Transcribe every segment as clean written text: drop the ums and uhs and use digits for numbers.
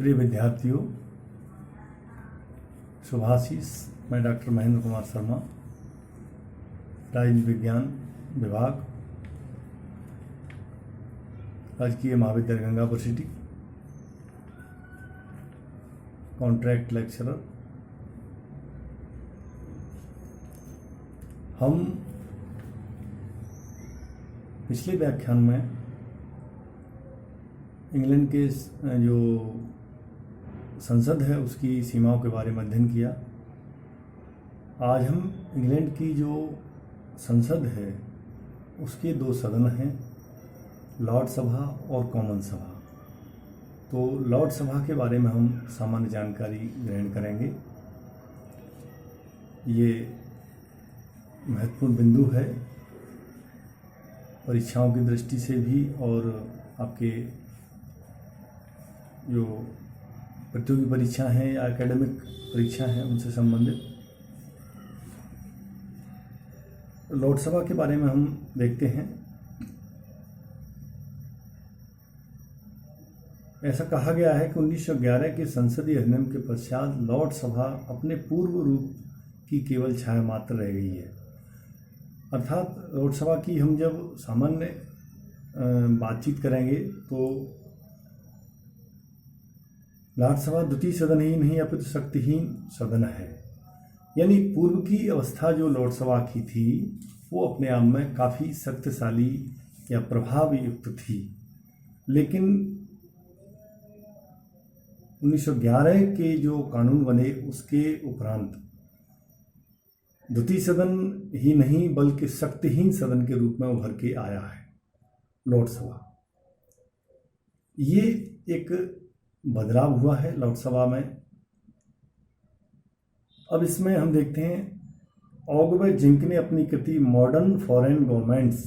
प्रिय विद्यार्थियों, शुभाशीष। मैं डॉक्टर महेंद्र कुमार शर्मा, राजनीति विज्ञान विभाग, राजकीय महाविद्यालय गंगापुर सिटी, कॉन्ट्रैक्ट लेक्चरर। हम पिछले व्याख्यान में इंग्लैंड के जो संसद है उसकी सीमाओं के बारे में अध्ययन किया। आज हम इंग्लैंड की जो संसद है उसके दो सदन हैं, लॉर्ड सभा और कॉमन सभा। तो लॉर्ड सभा के बारे में हम सामान्य जानकारी ग्रहण करेंगे। ये महत्वपूर्ण बिंदु है परीक्षाओं की दृष्टि से भी और आपके जो प्रतियोगी परीक्षा हैं या एकेडमिक परीक्षा हैं उनसे संबंधित। लोकसभा के बारे में हम देखते हैं। ऐसा कहा गया है कि 1911 के संसदीय अधिनियम के पश्चात लॉर्ड सभा अपने पूर्व रूप की केवल छाया मात्र रह गई है। अर्थात लोकसभा की हम जब सामान्य बातचीत करेंगे तो राज्यसभा द्वितीय सदन ही नहीं अपितु शक्तिहीन सदन है। यानी पूर्व की अवस्था जो लोकसभा की थी वो अपने आप में काफ़ी शक्तिशाली या प्रभावयुक्त थी, लेकिन 1911 के जो कानून बने उसके उपरांत द्वितीय सदन ही नहीं बल्कि शक्तिहीन सदन के रूप में उभर के आया है लोकसभा। ये एक बदलाव हुआ है लोकसभा में। अब इसमें हम देखते हैं ऑगवे जिंक ने अपनी कृति मॉडर्न फॉरेन गवर्नमेंट्स,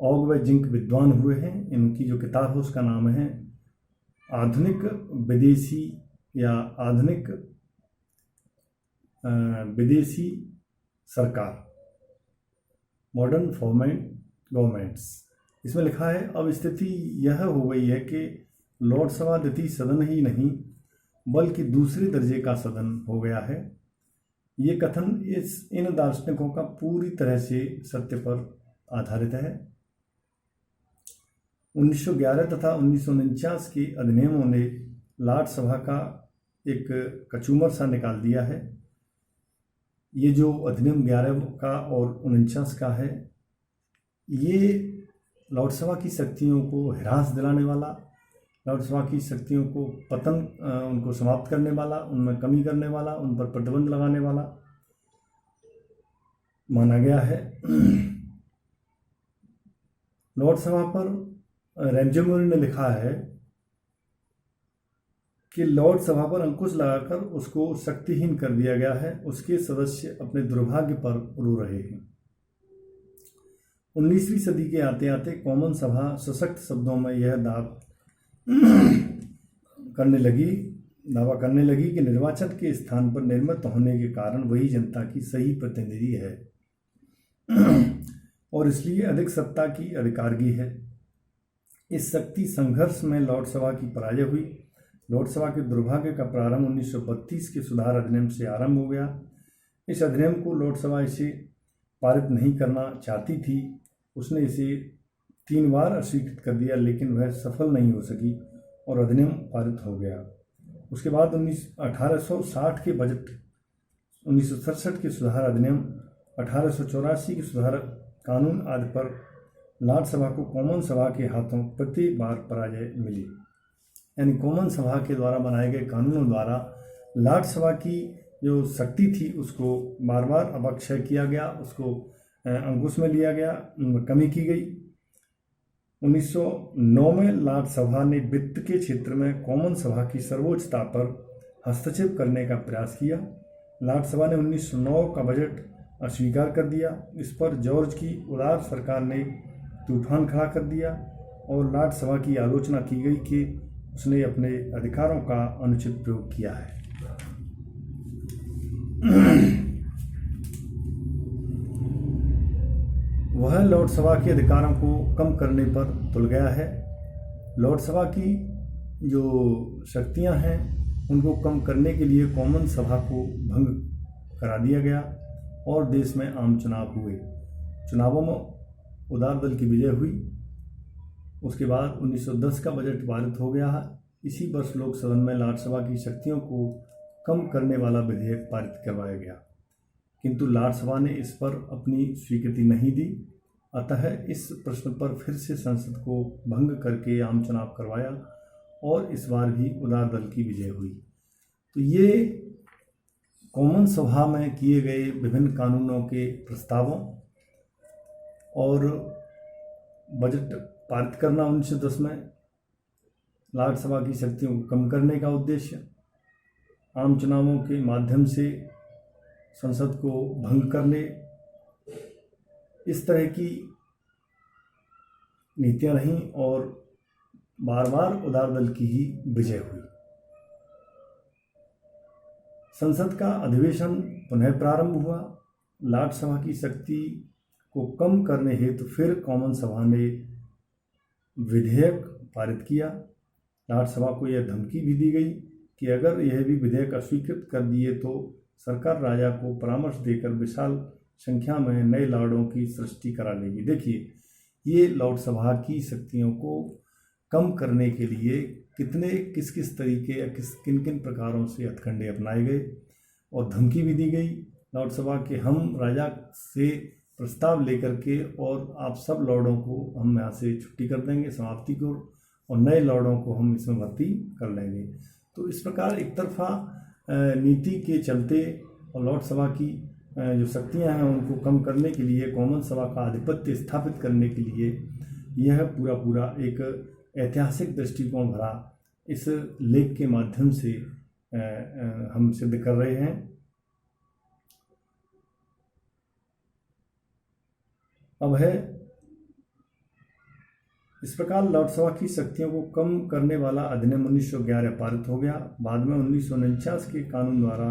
ऑगवे जिंक विद्वान हुए हैं, इनकी जो किताब है उसका नाम है आधुनिक विदेशी या आधुनिक विदेशी सरकार, मॉडर्न फॉरेन गवर्नमेंट्स। इसमें लिखा है अब स्थिति यह हो गई है कि लोकसभा द्वितीय सदन ही नहीं बल्कि दूसरे दर्जे का सदन हो गया है। ये कथन इन दार्शनिकों का पूरी तरह से सत्य पर आधारित है। 1911 तथा 1949 के अधिनियमों ने लॉर्ड सभा का एक कचूमर सा निकाल दिया है। ये जो अधिनियम 11 का और 49 का है, ये लॉर्ड सभा की शक्तियों को हिरास दिलाने वाला, लोकसभा की शक्तियों को उनको समाप्त करने वाला, उनमें कमी करने वाला, उन पर प्रतिबंध लगाने वाला माना गया है। लोकसभा पर रैमजे ने लिखा है कि लॉर्ड सभा पर अंकुश लगाकर उसको शक्तिहीन कर दिया गया है, उसके सदस्य अपने दुर्भाग्य पर रो रहे हैं। 19वीं सदी के आते आते कॉमन सभा सशक्त शब्दों में यह दावा करने लगी कि निर्वाचन के स्थान पर निर्मित होने के कारण वही जनता की सही प्रतिनिधि है और इसलिए अधिक सत्ता की अधिकारगी है। इस शक्ति संघर्ष में लॉर्ड सभा की पराजय हुई। लॉर्ड सभा के दुर्भाग्य का प्रारंभ 1932 के सुधार अधिनियम से आरंभ हो गया। इस अधिनियम को लॉर्ड सभा इसे पारित नहीं करना चाहती थी। उसने इसे 3 बार अस्वीकृत कर दिया, लेकिन वह सफल नहीं हो सकी और अधिनियम पारित हो गया। उसके बाद 1860 के बजट, 1967 के सुधार अधिनियम, 1884 के सुधार कानून आदि पर लॉर्ड सभा को कॉमन सभा के हाथों प्रति बार पराजय मिली। यानी कॉमन सभा के द्वारा बनाए गए कानूनों द्वारा लॉर्ड सभा की जो शक्ति थी उसको बार बार अवक्षय किया गया, उसको अंकुश में लिया गया, कमी की गई। 1909 में लॉर्ड सभा ने वित्त के क्षेत्र में कॉमन सभा की सर्वोच्चता पर हस्तक्षेप करने का प्रयास किया। लॉर्ड सभा ने 1909 का बजट अस्वीकार कर दिया। इस पर जॉर्ज की उदार सरकार ने तूफान खड़ा कर दिया और लॉर्ड सभा की आलोचना की गई कि उसने अपने अधिकारों का अनुचित प्रयोग किया है। वह लोकसभा के अधिकारों को कम करने पर तुल गया है। लोकसभा की जो शक्तियां हैं उनको कम करने के लिए कॉमन सभा को भंग करा दिया गया और देश में आम चुनाव हुए। चुनावों में उदार दल की विजय हुई। उसके बाद 1910 का बजट पारित हो गया। इसी वर्ष लोकसभा में राज्यसभा की शक्तियों को कम करने वाला विधेयक पारित करवाया गया, किंतु राज्यसभा ने इस पर अपनी स्वीकृति नहीं दी। अतः इस प्रश्न पर फिर से संसद को भंग करके आम चुनाव करवाया और इस बार भी उदार दल की विजय हुई। तो ये कॉमन सभा में किए गए विभिन्न कानूनों के प्रस्तावों और बजट पारित करना 1910 में, राज्यसभा की शक्तियों को कम करने का उद्देश्य, आम चुनावों के माध्यम से संसद को भंग करने, इस तरह की नीतियां रहीं और बार बार उदार दल की ही विजय हुई। संसद का अधिवेशन पुनः प्रारंभ हुआ। राज्यसभा की शक्ति को कम करने हेतु फिर कॉमन सभा ने विधेयक पारित किया। राज्यसभा को यह धमकी भी दी गई कि अगर यह भी विधेयक अस्वीकृत कर दिए तो सरकार राजा को परामर्श देकर विशाल संख्या में नए लॉर्डों की सृष्टि करा लेगी। देखिए, ये लोकसभा की शक्तियों को कम करने के लिए किस किस तरीके या किन किन प्रकारों से हथकंडे अपनाए गए और धमकी भी दी गई लोकसभा के, हम राजा से प्रस्ताव लेकर के और आप सब लॉर्डों को हम यहाँ से छुट्टी कर देंगे, समाप्ति को, और नए लॉर्डों को हम इसमें भर्ती कर लेंगे। तो इस प्रकार एक तरफा नीति के चलते और लोकसभा की जो शक्तियां हैं उनको कम करने के लिए, कॉमन सभा का आधिपत्य स्थापित करने के लिए यह पूरा एक ऐतिहासिक दृष्टिकोण भरा इस लेख के माध्यम से हम सिद्ध कर रहे हैं। अब है इस प्रकार लोकसभा की शक्तियों को कम करने वाला अधिनियम 1911 पारित हो गया। बाद में 1949 के कानून द्वारा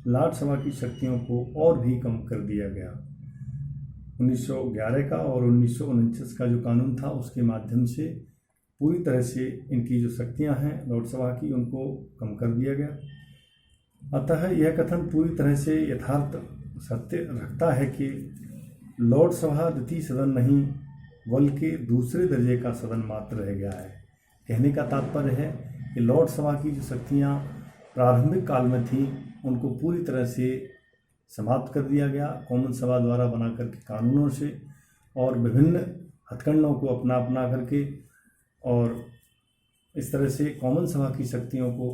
राज्यसभा की शक्तियों को और भी कम कर दिया गया। 1911 का और 1949 का जो कानून था उसके माध्यम से पूरी तरह से इनकी जो शक्तियां हैं लोकसभा की उनको कम कर दिया गया। अतः यह कथन पूरी तरह से यथार्थ सत्य रखता है कि लोकसभा द्वितीय सदन नहीं बल्कि दूसरे दर्जे का सदन मात्र रह गया है। कहने का तात्पर्य है कि लोकसभा की जो शक्तियां प्रारंभिक काल में थी उनको पूरी तरह से समाप्त कर दिया गया कॉमन सभा द्वारा बना करके कानूनों से, और विभिन्न हथकंडों को अपना करके, और इस तरह से कॉमन सभा की शक्तियों को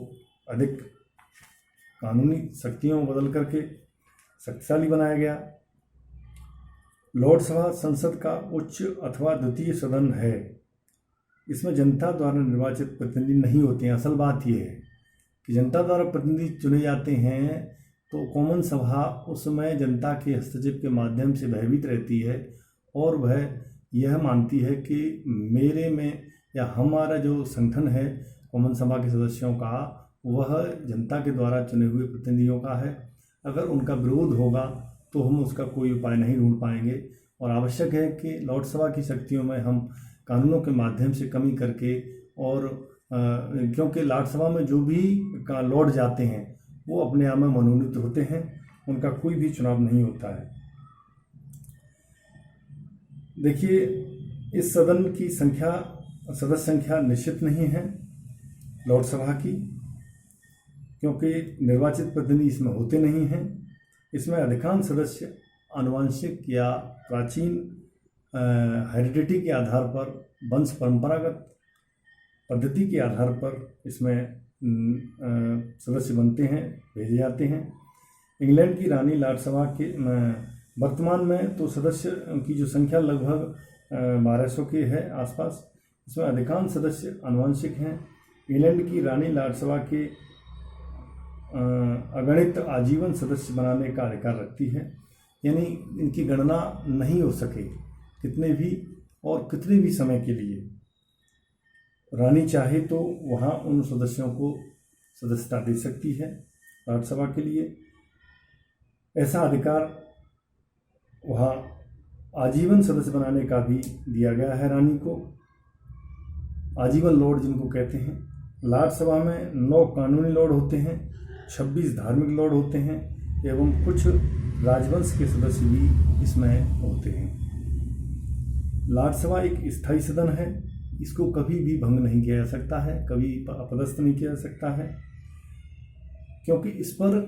अधिक कानूनी शक्तियों में बदल करके शक्तिशाली बनाया गया। लोकसभा संसद का उच्च अथवा द्वितीय सदन है। इसमें जनता द्वारा निर्वाचित प्रतिनिधि नहीं होते हैं। असल बात यह है कि जनता द्वारा प्रतिनिधि चुने जाते हैं तो कॉमन सभा उस समय जनता के हस्तक्षेप के माध्यम से भयभीत रहती है और वह यह मानती है कि मेरे में या हमारा जो संगठन है कॉमन सभा के सदस्यों का वह जनता के द्वारा चुने हुए प्रतिनिधियों का है। अगर उनका विरोध होगा तो हम उसका कोई उपाय नहीं ढूंढ पाएंगे और आवश्यक है कि लोकसभा की शक्तियों में हम कानूनों के माध्यम से कमी करके, और क्योंकि लोकसभा में जो भी लौट जाते हैं वो अपने आप में मनोनीत होते हैं, उनका कोई भी चुनाव नहीं होता है। देखिए, इस सदन की सदस्य संख्या निश्चित नहीं है लोकसभा की, क्योंकि निर्वाचित प्रतिनिधि इसमें होते नहीं हैं। इसमें अधिकांश सदस्य आनुवंशिक या प्राचीन हेरिडिटी के आधार पर, वंश परंपरागत पद्धति के आधार पर इसमें सदस्य बनते हैं, भेजे जाते हैं। इंग्लैंड की रानी लोकसभा के वर्तमान में तो सदस्य की जो संख्या लगभग 1200 के है आसपास। इसमें अधिकांश सदस्य आनुवंशिक हैं। इंग्लैंड की रानी लोकसभा के अगणित आजीवन सदस्य बनाने का अधिकार रखती है, यानी इनकी गणना नहीं हो सके कितने भी और कितने भी समय के लिए। रानी चाहे तो वहाँ उन सदस्यों को सदस्यता दे सकती है राज्यसभा के लिए। ऐसा अधिकार वहाँ आजीवन सदस्य बनाने का भी दिया गया है रानी को। आजीवन लॉर्ड जिनको कहते हैं, राज्यसभा में 9 कानूनी लॉर्ड होते हैं, 26 धार्मिक लॉर्ड होते हैं एवं कुछ राजवंश के सदस्य भी इसमें होते हैं। राज्यसभा एक स्थायी सदन है, इसको कभी भी भंग नहीं किया जा सकता है, कभी अपदस्थ नहीं किया जा सकता है, क्योंकि इस पर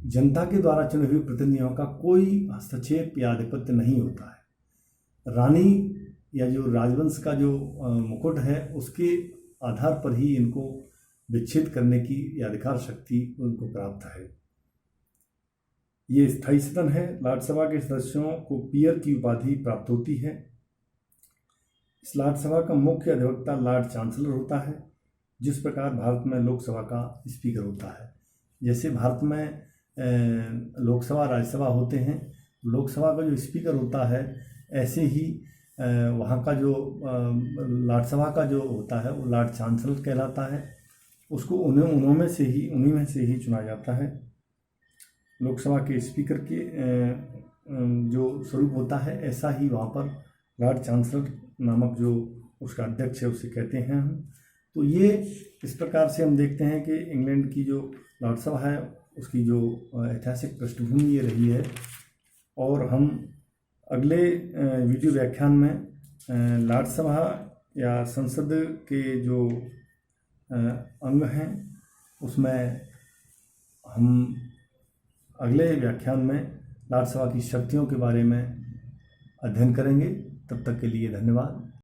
जनता के द्वारा चुने हुए प्रतिनिधियों का कोई हस्तक्षेप या आधिपत्य नहीं होता है। रानी या जो राजवंश का जो मुकुट है उसके आधार पर ही इनको विच्छेद करने की अधिकार शक्ति उनको प्राप्त है। ये स्थायी सदन है। राज्यसभा के सदस्यों को पीयर की उपाधि प्राप्त होती है। इस राज्यसभा का मुख्य अधिवक्ता लॉर्ड चांसलर होता है, जिस प्रकार भारत में लोकसभा का स्पीकर होता है। जैसे भारत में लोकसभा राज्यसभा होते हैं, लोकसभा का जो स्पीकर होता है, ऐसे ही वहाँ का जो राज्यसभा का जो होता है वो लॉर्ड चांसलर कहलाता है। उसको उन्हीं में से ही चुना जाता है। लोकसभा के स्पीकर के जो स्वरूप होता है, ऐसा ही वहाँ पर लॉर्ड चांसलर नामक जो उसका अध्यक्ष है उसे कहते हैं हम। तो ये इस प्रकार से हम देखते हैं कि इंग्लैंड की जो लोकसभा है उसकी जो ऐतिहासिक पृष्ठभूमि ये रही है। और हम अगले वीडियो व्याख्यान में राज्यसभा या संसद के जो अंग हैं उसमें हम अगले व्याख्यान में राज्यसभा की शक्तियों के बारे में अध्ययन करेंगे। तब तक के लिए धन्यवाद।